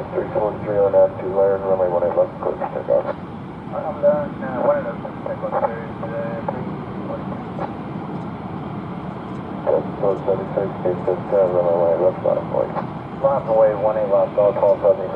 343 on attitude, Laird, runway 18 left, clear for takeoff. I'm done. 1 left, takeoff series, 340. Code 76, case 10, runway 18 left, 5 point. Lots away, 18 left, all call 76.